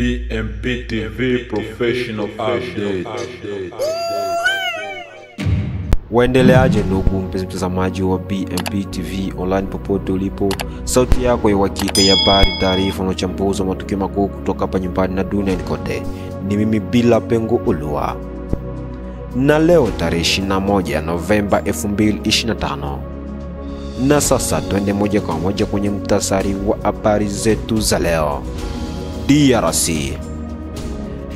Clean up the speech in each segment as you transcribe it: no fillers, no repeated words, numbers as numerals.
BMP TV Professional Update. Waendeleaje ndugu mpenzi mtazamaji wa BMP TV online popote ulipo, sauti yako ya uhakika ya habari, taarifa na uchambuzi wa matukio makuu kutoka hapa nyumbani na duniani kote. Ni mimi Bila Pengo Ulua. Na leo tarehe 21 Novemba 2025. Na sasa twende moja kwa moja kwenye mtasari wa habari zetu za leo. DRC.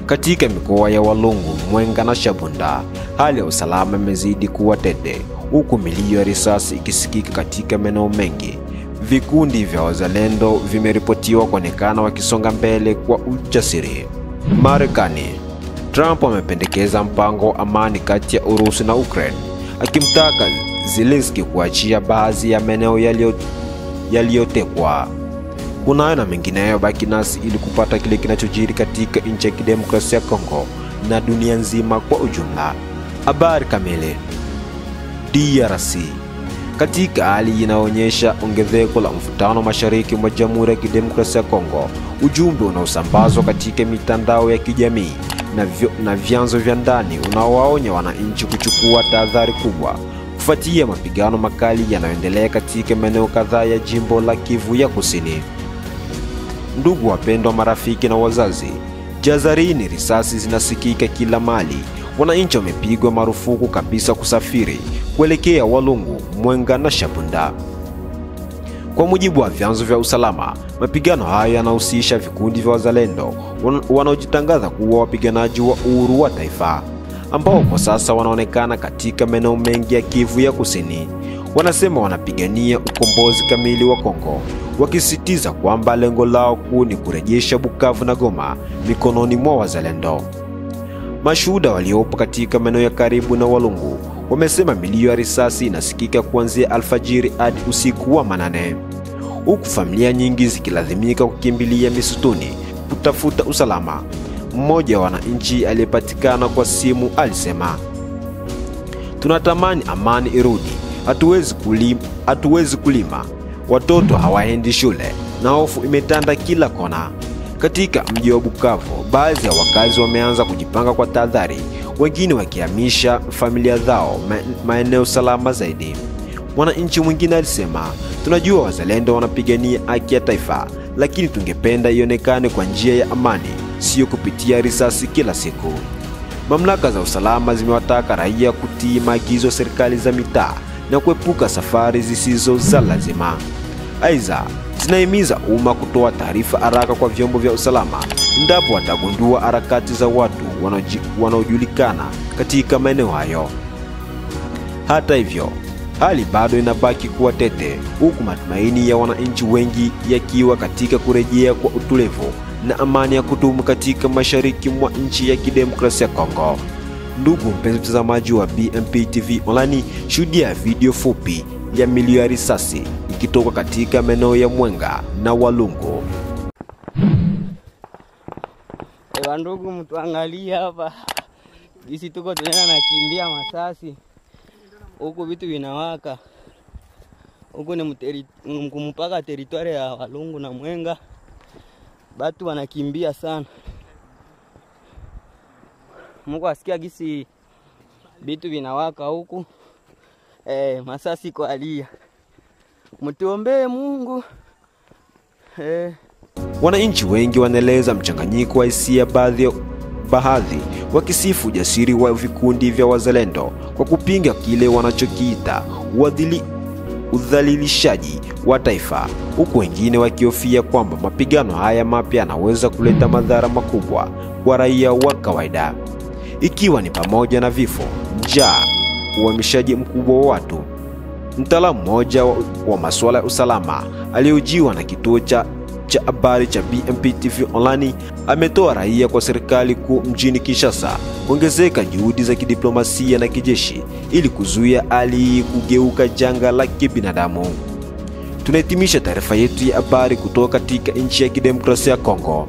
Katika mikoa ya Walungu, Mwenga na Shabunda, hali ya usalama imezidi kuwa tete, huku milio ya risasi ikisikika katika maeneo mengi. Vikundi vya wazalendo vimeripotiwa kuonekana wakisonga mbele kwa ujasiri. Marekani. Trump amependekeza mpango wa amani kati ya Urusi na Ukraine, akimtaka Zelensky kuachia baadhi ya maeneo yaliyotekwa. Kunayo na mengineyo, baki nasi ili kupata kile kinachojiri katika nchi ya kidemokrasia ya Kongo na dunia nzima kwa ujumla. Habari kamili. DRC. Katika hali inaonyesha ongezeko la mvutano mashariki mwa Jamhuri ya Kidemokrasia ya Kongo, ujumbe unaosambazwa katika mitandao ya kijamii na vyanzo vya ndani unaowaonya wananchi kuchukua tahadhari kubwa kufuatia mapigano makali yanayoendelea katika maeneo kadhaa ya jimbo la Kivu ya Kusini. Ndugu wapendwa, marafiki na wazazi, jazzarini, risasi zinasikika kila mahali. Wananchi wamepigwa marufuku kabisa kusafiri kuelekea Walungu, Mwenga na Shabunda. Kwa mujibu wa vyanzo vya usalama, mapigano hayo yanahusisha vikundi vya wazalendo wanaojitangaza kuwa wapiganaji wa uhuru wa taifa, ambao kwa sasa wanaonekana katika maeneo mengi ya Kivu ya Kusini. Wanasema wanapigania ukombozi kamili wa Kongo, wakisisitiza kwamba lengo lao kuu ni kurejesha Bukavu na Goma mikononi mwa wazalendo. Mashuhuda waliopo katika maeneo ya karibu na Walungu wamesema milio ya risasi inasikika kuanzia alfajiri hadi usiku wa manane, huku familia nyingi zikilazimika kukimbilia misutuni kutafuta usalama. Mmoja wa wananchi aliyepatikana kwa simu alisema, "Tunatamani amani irudi, hatuwezi kulima, watoto hawaendi shule na hofu imetanda kila kona." Katika mji wa Bukavu, baadhi ya wakazi wameanza kujipanga kwa tahadhari, wengine wakihamisha familia zao maeneo salama zaidi. Mwananchi mwingine alisema, "Tunajua wazalendo wanapigania haki ya taifa, lakini tungependa ionekane kwa njia ya amani, sio kupitia risasi kila siku." Mamlaka za usalama zimewataka raia kutii maagizo ya serikali za mitaa na kuepuka safari zisizo za lazima. Aidha, zinahimiza umma kutoa taarifa haraka kwa vyombo vya usalama endapo watagundua harakati za watu wanaojulikana katika maeneo hayo. Hata hivyo, hali bado inabaki kuwa tete, huku matumaini ya wananchi wengi yakiwa katika kurejea kwa utulivu na amani ya kudumu katika mashariki mwa nchi ya kidemokrasia ya Kongo. Ndugu mpenzi mtazamaji wa BMP TV online, shuhudia video fupi ya milio ya risasi ikitoka katika maeneo ya Mwenga na Walungu. Ewa ndugu, mtuangalia hapa gisi tuko tunaenda na kimbia masasi, huku vitu vinawaka. Huku ni mpaka teritwari ya Walungu na Mwenga, batu wanakimbia sana. Mungu asikia gisi vitu vinawaka huku, masasi kwa alia. Mtuombee Mungu. Wananchi wengi wanaeleza mchanganyiko wa hisia, baadhi wakisifu ujasiri wa vikundi vya wazalendo kwa kupinga kile wanachokiita udhalilishaji wa taifa, huku wengine wakihofia kwamba mapigano haya mapya yanaweza kuleta madhara makubwa kwa raia wa kawaida, ikiwa ni pamoja na vifo, njaa, uhamishaji mkubwa wa watu. Mtaalamu mmoja wa masuala ya usalama aliyojiwa na kituo cha habari cha BMP TV online ametoa raia kwa serikali kuu mjini Kinshasa kuongezeka juhudi za kidiplomasia na kijeshi ili kuzuia hali hii kugeuka janga la kibinadamu. Tunahitimisha taarifa yetu ya habari kutoka katika nchi ya kidemokrasia ya Kongo.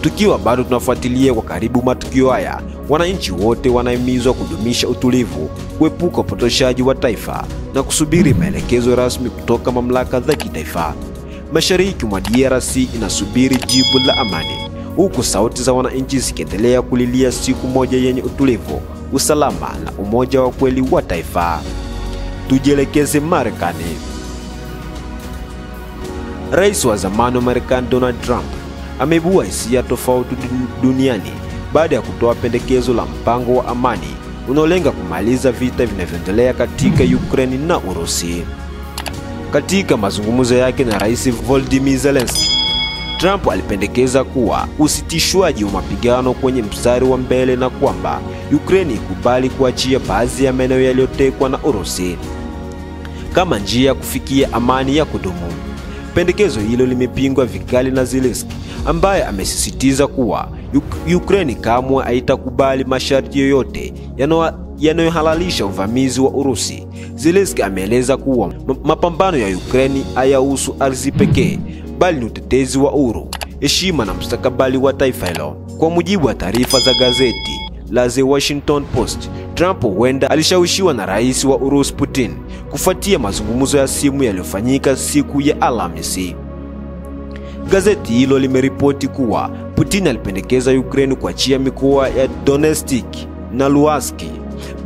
Tukiwa bado tunafuatilia kwa karibu matukio haya, wananchi wote wanahimizwa kudumisha utulivu, kuepuka upotoshaji wa taifa na kusubiri maelekezo rasmi kutoka mamlaka za kitaifa. mashariki mwa DRC inasubiri jibu la amani, huku sauti za wananchi zikiendelea kulilia siku moja yenye utulivu, usalama na umoja wa kweli wa taifa. Tujielekeze Marekani. Rais wa zamani wa Marekani Donald Trump ameibua hisia tofauti duniani baada ya kutoa pendekezo la mpango wa amani unaolenga kumaliza vita vinavyoendelea katika Ukraine na Urusi. Katika mazungumzo yake na Rais Volodymyr Zelensky, Trump alipendekeza kuwa usitishwaji wa mapigano kwenye mstari wa mbele na kwamba Ukraine ikubali kuachia baadhi ya maeneo yaliyotekwa na Urusi kama njia ya kufikia amani ya kudumu. Pendekezo hilo limepingwa vikali na Zelensky, ambaye amesisitiza kuwa Ukraine kamwe haitakubali masharti yoyote yanayohalalisha uvamizi wa Urusi. Zelensky ameeleza kuwa mapambano ya Ukraine hayahusu ardhi pekee, bali ni utetezi wa uhuru, heshima na mustakabali wa taifa hilo. Kwa mujibu wa taarifa za gazeti la The Washington Post, Trump huenda alishawishiwa na rais wa Urusi Putin kufuatia mazungumzo ya simu yaliyofanyika siku ya Alhamisi. Gazeti hilo limeripoti kuwa Putin alipendekeza Ukraine kuachia mikoa ya Donetsk na Luhansk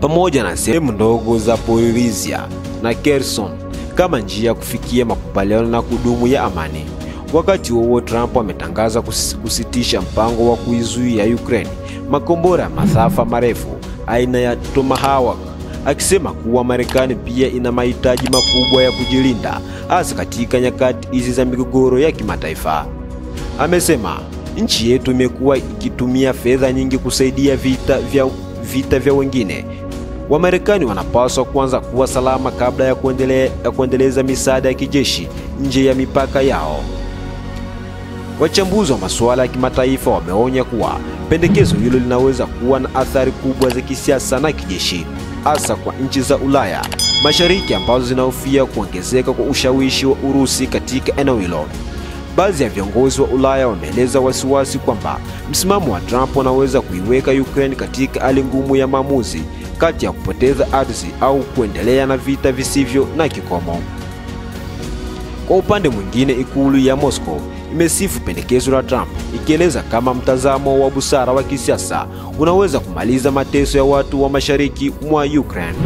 pamoja na sehemu ndogo za Zaporizhia na Kherson kama njia ya kufikia makubaliano na kudumu ya amani. Wakati huo Trump ametangaza kusitisha mpango wa kuizuia Ukraine makombora ya masafa marefu aina ya Tomahawk, akisema kuwa Marekani pia ina mahitaji makubwa ya kujilinda, hasa katika nyakati hizi za migogoro ya kimataifa. Amesema nchi yetu imekuwa ikitumia fedha nyingi kusaidia vita vya wengine. Wamarekani wanapaswa kuanza kuwa salama kabla ya kuendeleza misaada ya kijeshi nje ya mipaka yao. Wachambuzi wa masuala ya kimataifa wameonya kuwa pendekezo hilo linaweza kuwa na athari kubwa za kisiasa na kijeshi, hasa kwa nchi za Ulaya Mashariki ambazo zinahofia kuongezeka kwa ushawishi wa Urusi katika eneo hilo. Baadhi ya viongozi wa Ulaya wameeleza wasiwasi kwamba msimamo wa Trump unaweza kuiweka Ukraine katika hali ngumu ya maamuzi kati ya kupoteza ardhi au kuendelea na vita visivyo na kikomo. Kwa upande mwingine, ikulu ya Moscow imesifu pendekezo la Trump, ikieleza kama mtazamo wa busara wa kisiasa unaweza kumaliza mateso ya watu wa mashariki mwa Ukraine.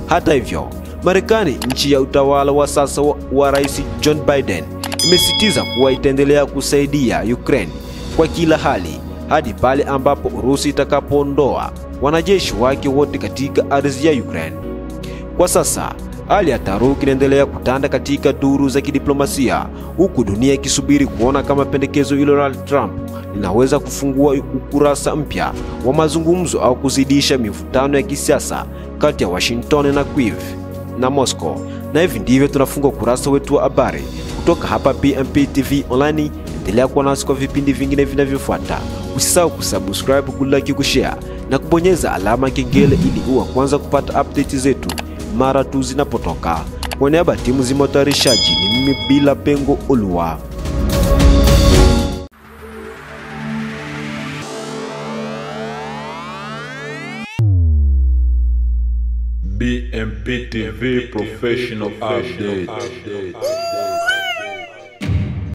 Hata hivyo, Marekani, nchi ya utawala wa sasa wa Rais Joe Biden, imesisitiza kuwa itaendelea kusaidia Ukraine kwa kila hali hadi pale ambapo Urusi itakapoondoa wanajeshi wake wote katika ardhi ya Ukraine. Kwa sasa, hali ya taharuki inaendelea kutanda katika duru za kidiplomasia, huku dunia ikisubiri kuona kama pendekezo hilo la Trump linaweza kufungua ukurasa mpya wa mazungumzo au kuzidisha mivutano ya kisiasa kati ya Washington na Kyiv na Moscow. Na hivi ndivyo tunafunga ukurasa wetu wa habari kutoka hapa PMP TV Online. Endelea kuwa nasi kwa vipindi vingine vinavyofuata. Usisahau kusubscribe, kulike, kushare na kubonyeza alama ya kengele ili uwe kwanza kupata update zetu mara tu zinapotoka. Kwa niaba ya timu zima utayarishaji, ni mimi Bila Pengo Olua. BMP TV Professional Update.